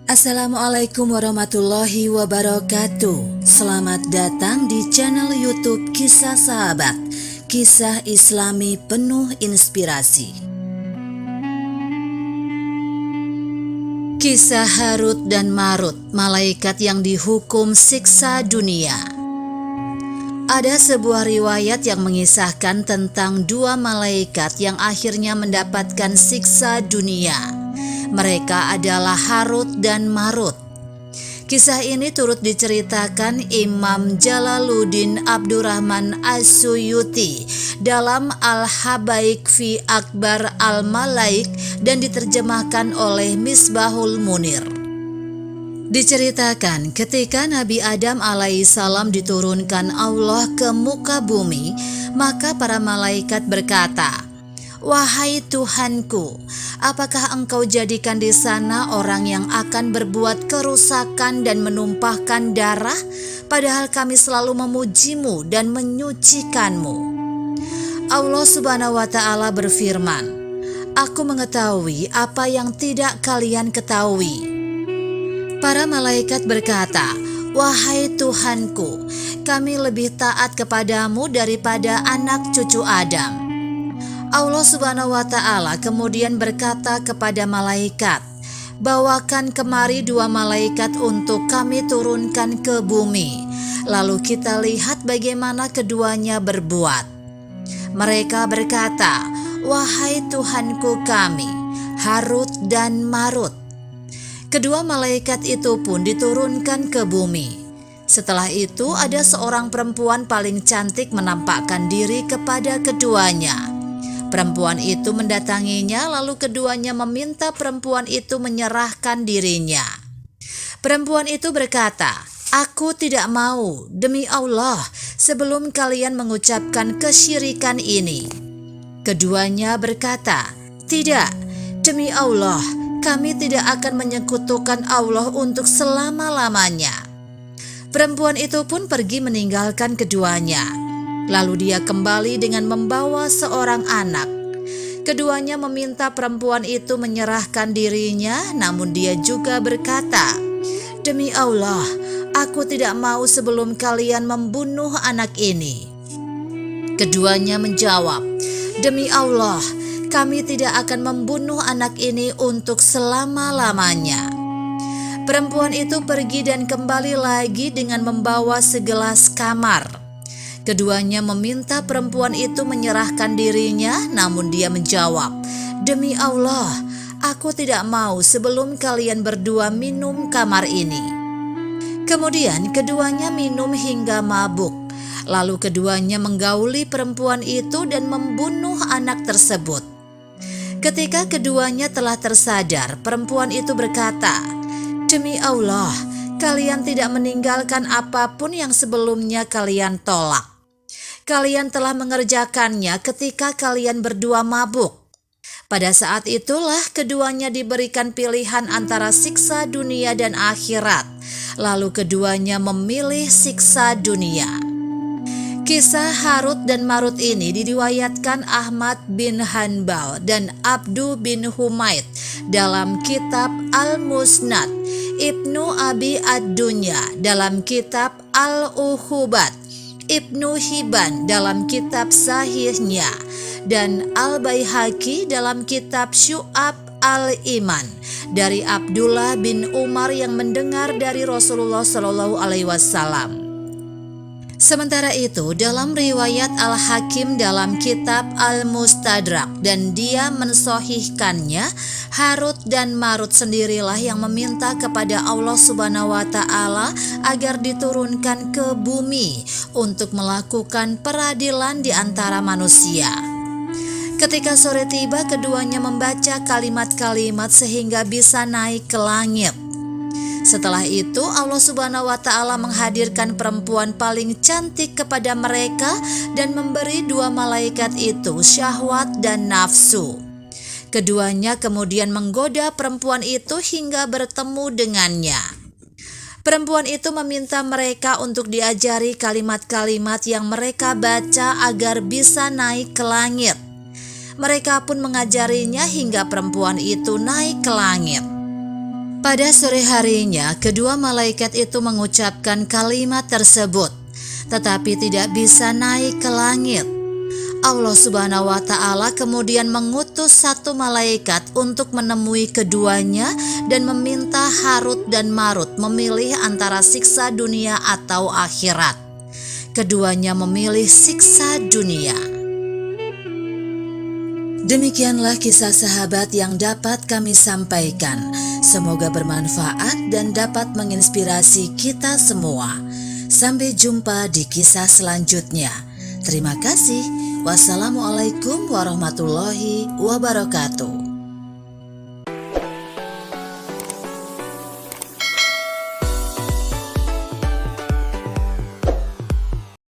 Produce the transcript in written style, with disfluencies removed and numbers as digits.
Assalamualaikum warahmatullahi wabarakatuh. Selamat datang di channel YouTube Kisah Sahabat, kisah Islami penuh inspirasi. Kisah Harut dan Marut, malaikat yang dihukum siksa dunia. Ada sebuah riwayat yang mengisahkan tentang dua malaikat yang akhirnya mendapatkan siksa dunia. Mereka adalah Harut dan Marut. Kisah ini turut diceritakan Imam Jalaluddin Abdurrahman As-Suyuti dalam Al-Habaik fi Akbar Al-Malaik dan diterjemahkan oleh Misbahul Munir. Diceritakan ketika Nabi Adam alaihissalam diturunkan Allah ke muka bumi, maka para malaikat berkata, "Wahai Tuhanku, apakah Engkau jadikan di sana orang yang akan berbuat kerusakan dan menumpahkan darah, padahal kami selalu memuji-Mu dan menyucikan-Mu?" Allah Subhanahu wa Ta'ala berfirman, "Aku mengetahui apa yang tidak kalian ketahui." Para malaikat berkata, "Wahai Tuhanku, kami lebih taat kepadamu daripada anak cucu Adam." Allah Subhanahu wa Ta'ala kemudian berkata kepada malaikat, "Bawakan kemari dua malaikat untuk kami turunkan ke bumi, lalu kita lihat bagaimana keduanya berbuat." Mereka berkata, "Wahai Tuhanku kami, Harut dan Marut." Kedua malaikat itu pun diturunkan ke bumi. Setelah itu ada seorang perempuan paling cantik menampakkan diri kepada keduanya. Perempuan itu mendatanginya, lalu keduanya meminta perempuan itu menyerahkan dirinya. Perempuan itu berkata, "Aku tidak mau, demi Allah, sebelum kalian mengucapkan kesyirikan ini." Keduanya berkata, "Tidak, demi Allah, kami tidak akan menyekutukan Allah untuk selama-lamanya." Perempuan itu pun pergi meninggalkan keduanya. Lalu dia kembali dengan membawa seorang anak. Keduanya meminta perempuan itu menyerahkan dirinya, namun dia juga berkata, "Demi Allah, aku tidak mau sebelum kalian membunuh anak ini." Keduanya menjawab, "Demi Allah, kami tidak akan membunuh anak ini untuk selama-lamanya." Perempuan itu pergi dan kembali lagi dengan membawa segelas kamar. Keduanya meminta perempuan itu menyerahkan dirinya, namun dia menjawab, "Demi Allah, aku tidak mau sebelum kalian berdua minum kamar ini." Kemudian keduanya minum hingga mabuk. Lalu keduanya menggauli perempuan itu dan membunuh anak tersebut. Ketika keduanya telah tersadar, perempuan itu berkata, "Demi Allah, kalian tidak meninggalkan apapun yang sebelumnya kalian tolak. Kalian telah mengerjakannya ketika kalian berdua mabuk." Pada saat itulah keduanya diberikan pilihan antara siksa dunia dan akhirat. Lalu keduanya memilih siksa dunia. Kisah Harut dan Marut ini diriwayatkan Ahmad bin Hanbal dan Abdu bin Humaid dalam kitab Al-Musnad, Ibnu Abi Ad-Dunya dalam kitab Al-Uhubat, Ibnu Hibban dalam kitab Sahihnya, dan Al-Baihaqi dalam kitab Syu'ab Al-Iman dari Abdullah bin Umar yang mendengar dari Rasulullah SAW. Sementara itu dalam riwayat Al-Hakim dalam kitab Al-Mustadrak, dan dia mensohihkannya, Harut dan Marut sendirilah yang meminta kepada Allah Subhanahu wa Ta'ala agar diturunkan ke bumi untuk melakukan peradilan di antara manusia. Ketika sore tiba, keduanya membaca kalimat-kalimat sehingga bisa naik ke langit. Setelah itu Allah Subhanahu wa Ta'ala menghadirkan perempuan paling cantik kepada mereka dan memberi dua malaikat itu syahwat dan nafsu. Keduanya kemudian menggoda perempuan itu hingga bertemu dengannya. Perempuan itu meminta mereka untuk diajari kalimat-kalimat yang mereka baca agar bisa naik ke langit. Mereka pun mengajarinya hingga perempuan itu naik ke langit. Pada sore harinya, kedua malaikat itu mengucapkan kalimat tersebut, tetapi tidak bisa naik ke langit. Allah Subhanahu wa Ta'ala kemudian mengutus satu malaikat untuk menemui keduanya dan meminta Harut dan Marut memilih antara siksa dunia atau akhirat. Keduanya memilih siksa dunia. Demikianlah kisah sahabat yang dapat kami sampaikan. Semoga bermanfaat dan dapat menginspirasi kita semua. Sampai jumpa di kisah selanjutnya. Terima kasih. Wassalamualaikum warahmatullahi wabarakatuh.